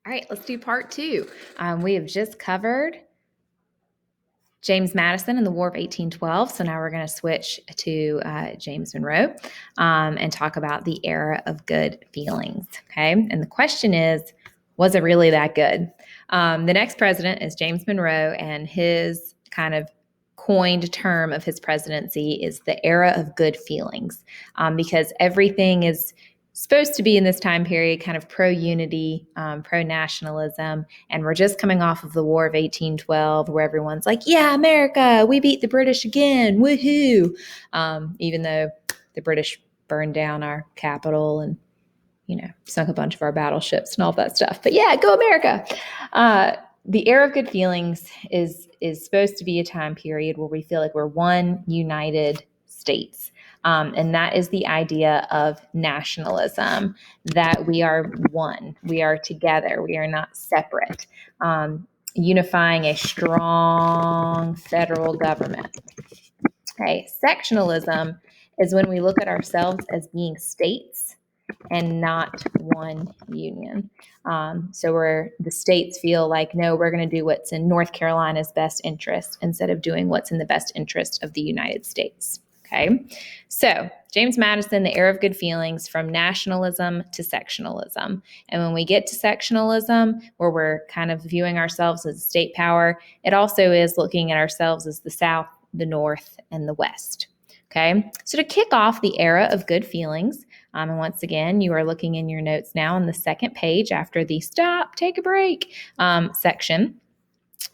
All right, let's do part two. We have just covered James Madison and the War of 1812. So now we're going to switch to James Monroe and talk about the era of good feelings. Okay. And the question is, was it really that good? The next president is James Monroe, and his kind of coined term of his presidency is the era of good feelings, because everything is supposed to be in this time period kind of pro-unity, pro-nationalism. And we're just coming off of the War of 1812, where everyone's like, yeah, America, we beat the British again, woohoo. Even though the British burned down our capital and, sunk a bunch of our battleships and all that stuff. But yeah, go America. The era of good feelings is supposed to be a time period where we feel like we're one united states. And that is the idea of nationalism, that we are one, we are together, we are not separate, unifying a strong federal government. Okay, sectionalism is when we look at ourselves as being states and not one union. So where the states feel like, no, we're going to do what's in North Carolina's best interest instead of doing what's in the best interest of the United States. Okay, so James Madison, the era of good feelings, from nationalism to sectionalism. And when we get to sectionalism, where we're kind of viewing ourselves as a state power, it also is looking at ourselves as the South, the North, and the West. Okay, so to kick off the era of good feelings, and once again, you are looking in your notes now on the second page after the stop, take a break section,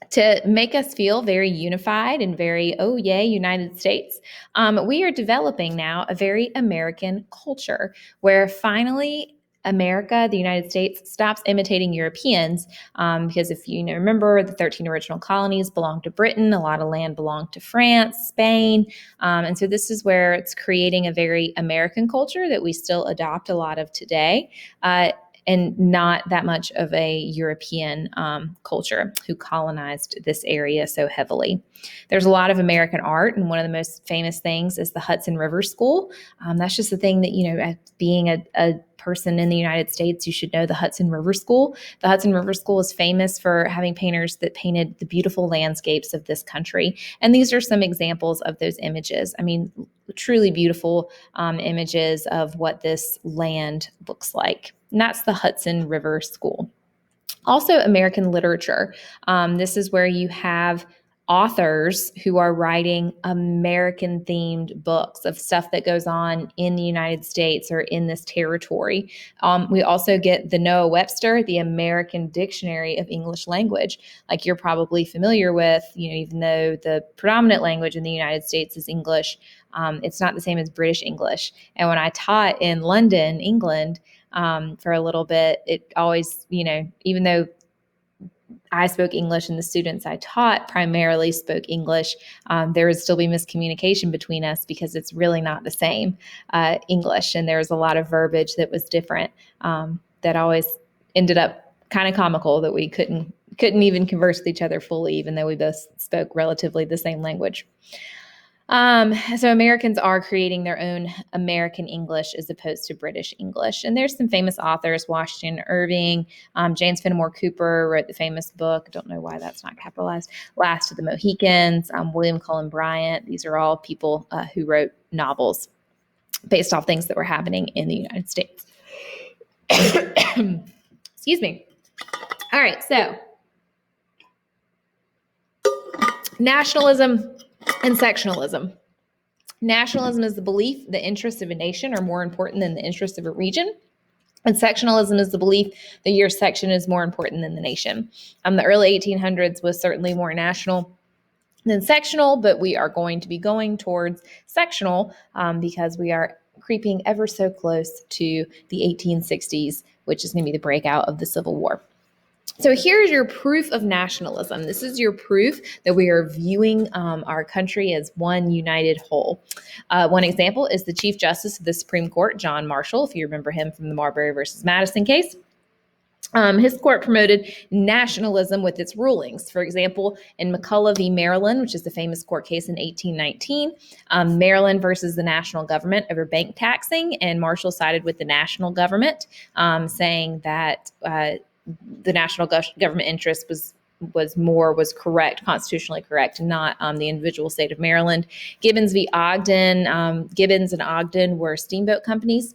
to make us feel very unified and very, oh, yay, United States. We are developing now a very American culture where finally America, the United States, stops imitating Europeans, because if you remember, the 13 original colonies belonged to Britain. A lot of land belonged to France, Spain. And so this is where it's creating a very American culture that we still adopt a lot of today. And not that much of a European culture who colonized this area so heavily. There's a lot of American art, and one of the most famous things is the Hudson River School. That's just the thing that, being a person in the United States, you should know the Hudson River School. The Hudson River School is famous for having painters that painted the beautiful landscapes of this country. And these are some examples of those images. I mean, truly beautiful images of what this land looks like. And that's the Hudson River School. Also, American literature. This is where you have authors who are writing American-themed books of stuff that goes on in the United States or in this territory. We also get the Noah Webster, the American Dictionary of English Language, like you're probably familiar with. Even though the predominant language in the United States is English, it's not the same as British English. And when I taught in London, England, for a little bit, it always, even though I spoke English and the students I taught primarily spoke English, there would still be miscommunication between us because it's really not the same English. And there was a lot of verbiage that was different, that always ended up kind of comical, that we couldn't even converse with each other fully, even though we both spoke relatively the same language. So Americans are creating their own American English as opposed to British English. And there's some famous authors: Washington Irving, James Fenimore Cooper wrote the famous book, I don't know why that's not capitalized, Last of the Mohicans, William Cullen Bryant. These are all people who wrote novels based off things that were happening in the United States. Excuse me. All right, so nationalism and sectionalism. Nationalism is the belief the interests of a nation are more important than the interests of a region. And sectionalism is the belief that your section is more important than the nation. The early 1800s was certainly more national than sectional, but we are going to be going towards sectional because we are creeping ever so close to the 1860s, which is going to be the breakout of the Civil War. So here's your proof of nationalism. This is your proof that we are viewing our country as one united whole. One example is the Chief Justice of the Supreme Court, John Marshall, if you remember him from the Marbury versus Madison case. His court promoted nationalism with its rulings. For example, in McCulloch v. Maryland, which is the famous court case in 1819, Maryland versus the national government over bank taxing, and Marshall sided with the national government, saying that the national government interest was correct, constitutionally correct, not the individual state of Maryland. Gibbons v. Ogden. Gibbons and Ogden were steamboat companies.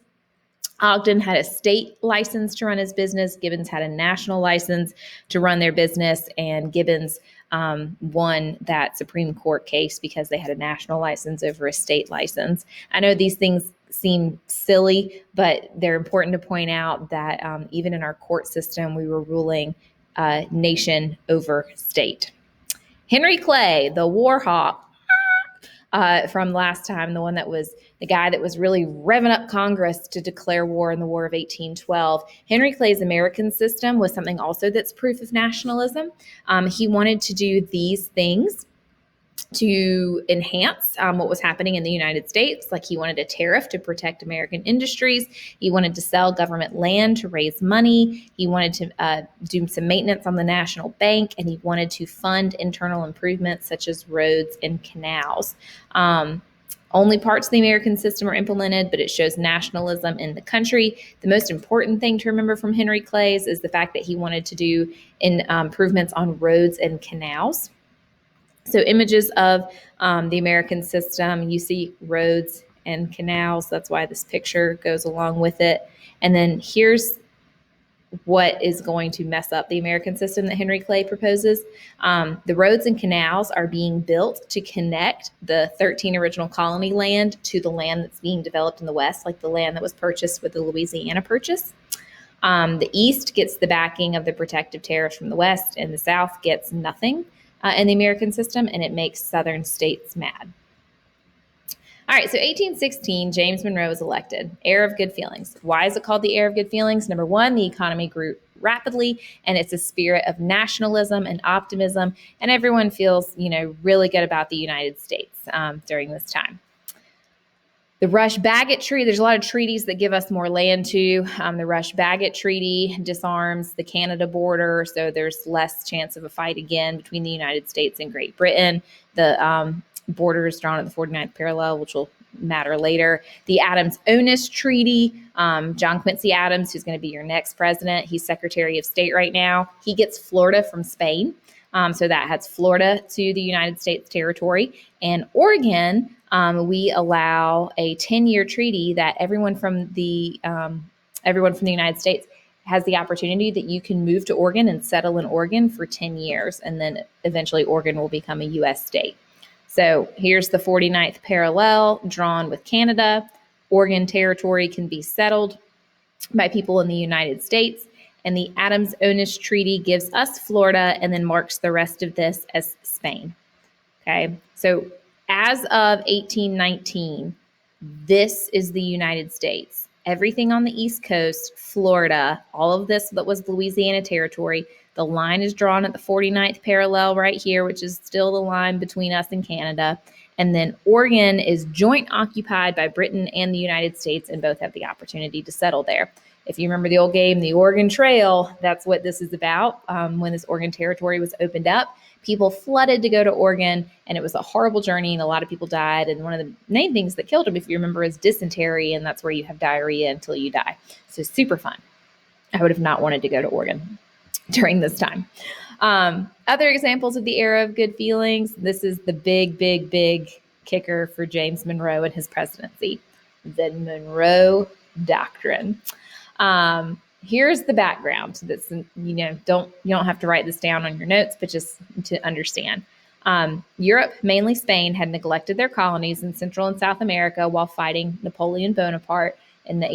Ogden had a state license to run his business. Gibbons had a national license to run their business, and Gibbons won that Supreme Court case because they had a national license over a state license. I know these things seem silly, but they're important to point out that even in our court system, we were ruling nation over state. Henry Clay, the war hawk, from last time, the one that was the guy that was really revving up Congress to declare war in the War of 1812. Henry Clay's American system was something also that's proof of nationalism. He wanted to do these things to enhance what was happening in the United States. Like, he wanted a tariff to protect American industries. He wanted to sell government land to raise money. He wanted to do some maintenance on the national bank, and he wanted to fund internal improvements such as roads and canals. Only parts of the American system are implemented, but it shows nationalism in the country. The most important thing to remember from Henry Clay's is the fact that he wanted to do improvements on roads and canals. So images of the American system, you see roads and canals. That's why this picture goes along with it. And then here's what is going to mess up the American system that Henry Clay proposes. The roads and canals are being built to connect the 13 original colony land to the land that's being developed in the West, like the land that was purchased with the Louisiana Purchase. The East gets the backing of the protective tariffs from the West, and the South gets nothing in the American system, and it makes Southern states mad. All right, so 1816, James Monroe was elected. Era of good feelings. Why is it called the era of good feelings? Number one, the economy grew rapidly, and it's a spirit of nationalism and optimism, and everyone feels, really good about the United States during this time. The Rush-Bagot Treaty, there's a lot of treaties that give us more land too. The Rush-Bagot Treaty disarms the Canada border, so there's less chance of a fight again between the United States and Great Britain. The border is drawn at the 49th parallel, which will matter later. The Adams-Onis Treaty, John Quincy Adams, who's going to be your next president, he's Secretary of State right now. He gets Florida from Spain. So that adds Florida to the United States territory. And Oregon, we allow a 10-year treaty that everyone from the United States has the opportunity that you can move to Oregon and settle in Oregon for 10 years. And then eventually Oregon will become a U.S. state. So here's the 49th parallel drawn with Canada. Oregon territory can be settled by people in the United States. And the Adams-Onis Treaty gives us Florida and then marks the rest of this as Spain. Okay, so as of 1819, this is the United States. Everything on the East Coast, Florida, all of this that was Louisiana territory, the line is drawn at the 49th parallel right here, which is still the line between us and Canada. And then Oregon is joint occupied by Britain and the United States, and both have the opportunity to settle there. If you remember the old game, the Oregon Trail, that's what this is about. When this Oregon territory was opened up, people flooded to go to Oregon, and it was a horrible journey, and a lot of people died. And one of the main things that killed them, if you remember, is dysentery, and that's where you have diarrhea until you die. So super fun. I would have not wanted to go to Oregon during this time. Other examples of the era of good feelings. This is the big, big, big kicker for James Monroe and his presidency, the Monroe Doctrine. Here's the background. That's, you don't have to write this down on your notes, but just to understand. Europe, mainly Spain, had neglected their colonies in Central and South America while fighting Napoleon Bonaparte in the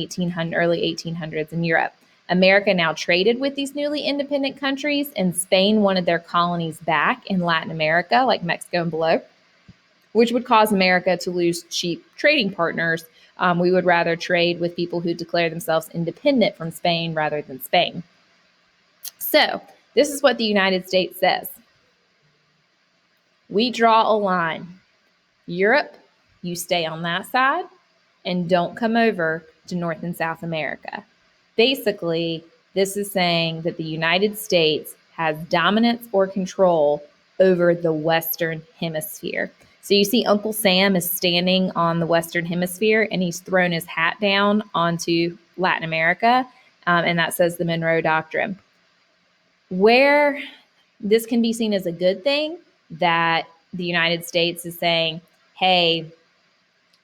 early 1800s in Europe. America now traded with these newly independent countries, and Spain wanted their colonies back in Latin America, like Mexico and below, which would cause America to lose cheap trading partners. We would rather trade with people who declare themselves independent from Spain rather than Spain. So this is what the United States says. We draw a line. Europe, you stay on that side and don't come over to North and South America. Basically, this is saying that the United States has dominance or control over the Western Hemisphere. So you see Uncle Sam is standing on the Western Hemisphere, and he's thrown his hat down onto Latin America, and that says the Monroe Doctrine. Where this can be seen as a good thing, that the United States is saying, hey,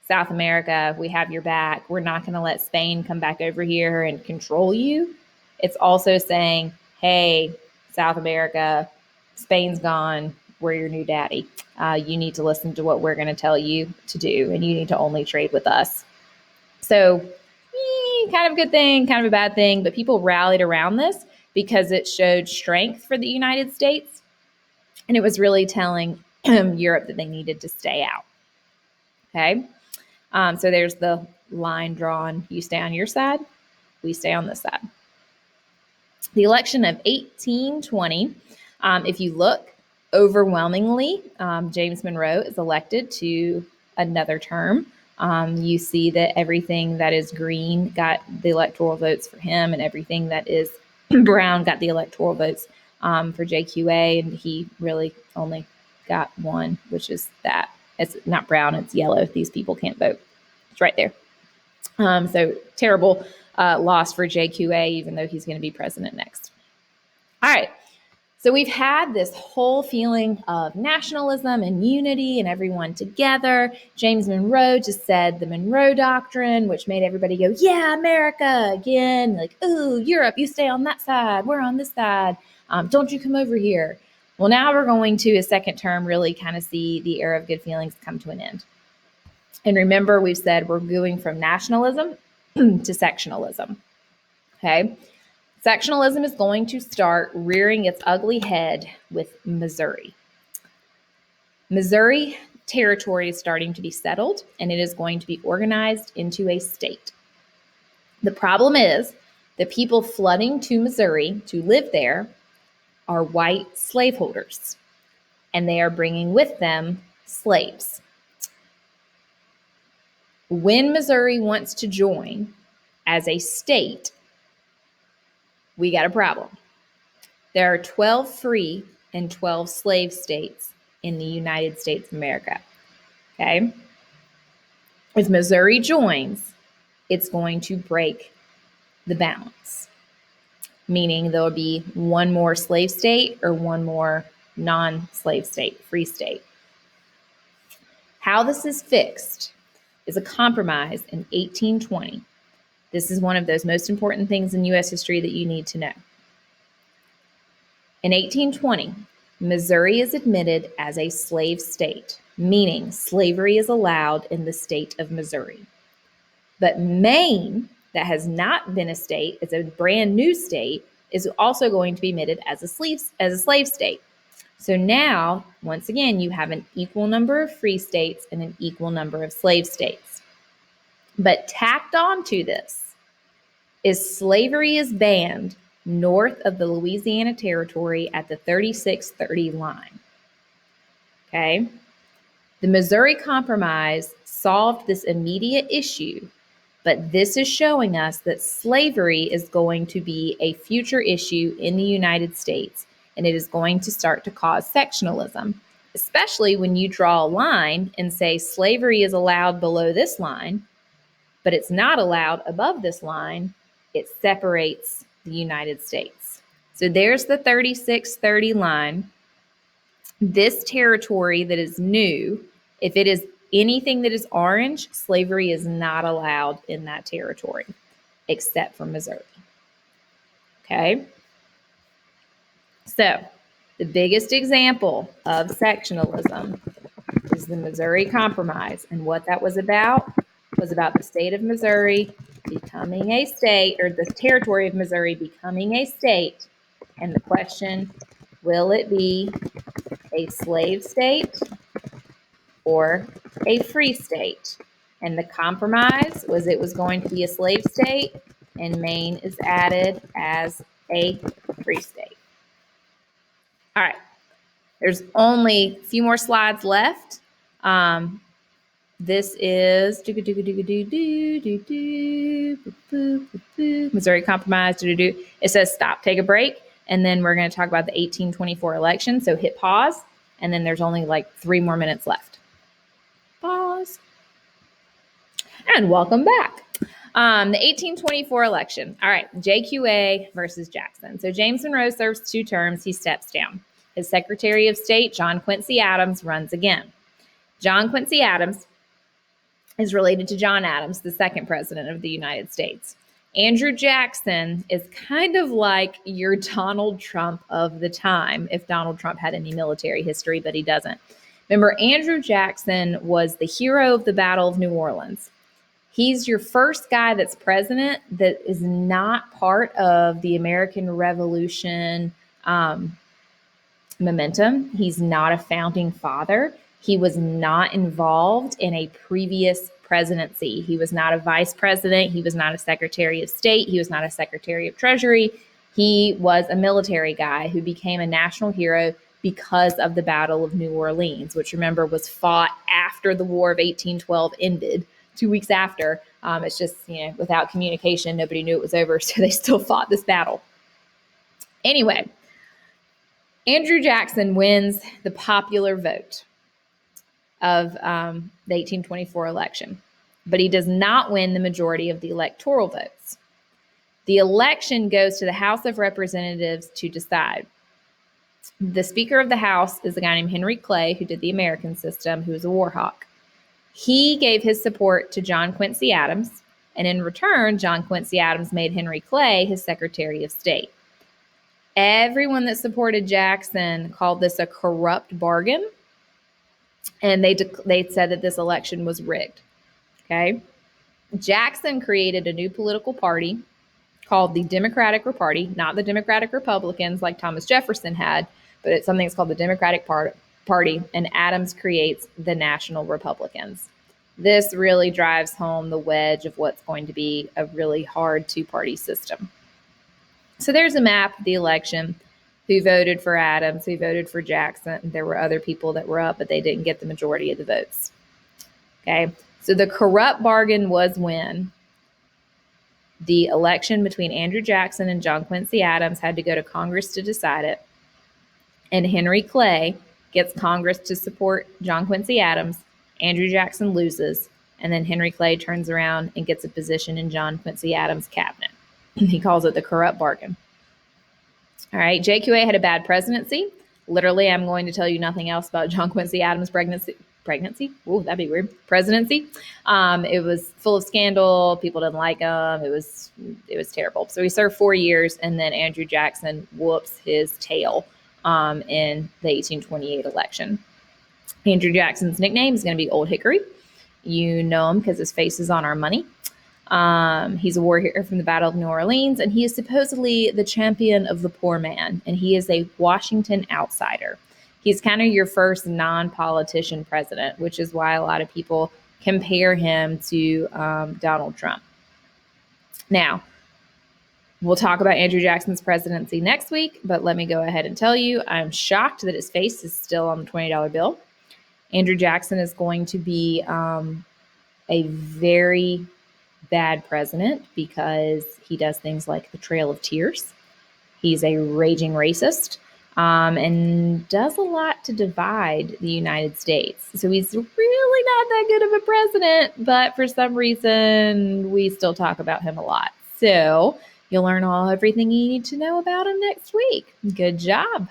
South America, we have your back. We're not going to let Spain come back over here and control you. It's also saying, hey, South America, Spain's gone. We're your new daddy. You need to listen to what we're going to tell you to do, and you need to only trade with us. So kind of a good thing, kind of a bad thing, but people rallied around this because it showed strength for the United States, and it was really telling Europe that they needed to stay out. Okay, so there's the line drawn. You stay on your side, we stay on this side. The election of 1820, if you look, overwhelmingly, James Monroe is elected to another term. You see that everything that is green got the electoral votes for him, and everything that is brown got the electoral votes for JQA, and he really only got one, which is that. It's not brown, it's yellow. These people can't vote. It's right there. So terrible loss for JQA, even though he's going to be president next. All right. So we've had this whole feeling of nationalism and unity and everyone together. James Monroe just said the Monroe Doctrine, which made everybody go, yeah, America again. Like, ooh, Europe, you stay on that side. We're on this side. Don't you come over here. Well, now we're going to a second term really kind of see the era of good feelings come to an end. And remember, we've said we're going from nationalism to sectionalism. Okay. Sectionalism is going to start rearing its ugly head with Missouri. Missouri territory is starting to be settled, and it is going to be organized into a state. The problem is the people flooding to Missouri to live there are white slaveholders, and they are bringing with them slaves. When Missouri wants to join as a state, we got a problem. There are 12 free and 12 slave states in the United States of America. Okay? If Missouri joins, it's going to break the balance, meaning there'll be one more slave state or one more non-slave state, free state. How this is fixed is a compromise in 1820. This is one of those most important things in U.S. history that you need to know. In 1820, Missouri is admitted as a slave state, meaning slavery is allowed in the state of Missouri. But Maine, that has not been a state, it's a brand new state, is also going to be admitted as a slave state. So now, once again, you have an equal number of free states and an equal number of slave states. But tacked on to this is slavery is banned north of the Louisiana Territory at the 3630 line. Okay? The Missouri Compromise solved this immediate issue, but this is showing us that slavery is going to be a future issue in the United States, and it is going to start to cause sectionalism, especially when you draw a line and say slavery is allowed below this line, but it's not allowed above this line. It separates the United States. So there's the 3630 line. This territory that is new, if it is anything that is orange, slavery is not allowed in that territory, except for Missouri. Okay? So the biggest example of sectionalism is the Missouri Compromise. And what that was about the state of Missouri becoming a state, or the territory of Missouri becoming a state. And the question, will it be a slave state or a free state? And the compromise was it was going to be a slave state, and Maine is added as a free state. All right, there's only a few more slides left. This is Missouri Compromise. It says stop, take a break, and then we're going to talk about the 1824 election. So hit pause, and then there's only like 3 more minutes left. Pause. And welcome back. The 1824 election. All right, JQA versus Jackson. So James Monroe serves 2 terms. He steps down. His Secretary of State, John Quincy Adams, runs again. John Quincy Adams is related to John Adams, the second president of the United States. Andrew Jackson is kind of like your Donald Trump of the time, if Donald Trump had any military history, but he doesn't. Remember, Andrew Jackson was the hero of the Battle of New Orleans. He's your first guy that's president that is not part of the American Revolution momentum. He's not a founding father. He was not involved in a previous presidency. He was not a vice president. He was not a secretary of state. He was not a secretary of treasury. He was a military guy who became a national hero because of the Battle of New Orleans, which, remember, was fought after the War of 1812 ended, 2 weeks after. It's just, without communication, nobody knew it was over, so they still fought this battle. Anyway, Andrew Jackson wins the popular vote of the 1824 election, but he does not win the majority of the electoral votes. The election goes to the House of Representatives to decide. The Speaker of the House is a guy named Henry Clay, who did the American system, who was a war hawk. He gave his support to John Quincy Adams, and in return, John Quincy Adams made Henry Clay his Secretary of State. Everyone that supported Jackson called this a corrupt bargain, and they said that this election was rigged. Okay, Jackson created a new political party called the Democratic Party, not the Democratic Republicans like Thomas Jefferson had, but it's something that's called the Democratic Party, and Adams creates the National Republicans. This really drives home the wedge of what's going to be a really hard 2-party system. So there's a map of the election, who voted for Adams, who voted for Jackson. There were other people that were up, but they didn't get the majority of the votes. Okay, so the corrupt bargain was when the election between Andrew Jackson and John Quincy Adams had to go to Congress to decide it. And Henry Clay gets Congress to support John Quincy Adams. Andrew Jackson loses. And then Henry Clay turns around and gets a position in John Quincy Adams' cabinet. He calls it the corrupt bargain. All right, JQA had a bad presidency. Literally, I'm going to tell you nothing else about John Quincy Adams' pregnancy. Ooh, that'd be weird. Presidency. It was full of scandal. People didn't like him. It was terrible. So he served 4 years, and then Andrew Jackson whoops his tail in the 1828 election. Andrew Jackson's nickname is going to be Old Hickory. You know him because his face is on our money. He's a war hero from the Battle of New Orleans, and he is supposedly the champion of the poor man, and he is a Washington outsider. He's kind of your first non-politician president, which is why a lot of people compare him to Donald Trump. Now, we'll talk about Andrew Jackson's presidency next week, but let me go ahead and tell you, I'm shocked that his face is still on the $20 bill. Andrew Jackson is going to be a very bad president because he does things like the Trail of Tears. He's a raging racist and does a lot to divide the United States. So he's really not that good of a president, but for some reason, we still talk about him a lot. So you'll learn everything you need to know about him next week. Good job.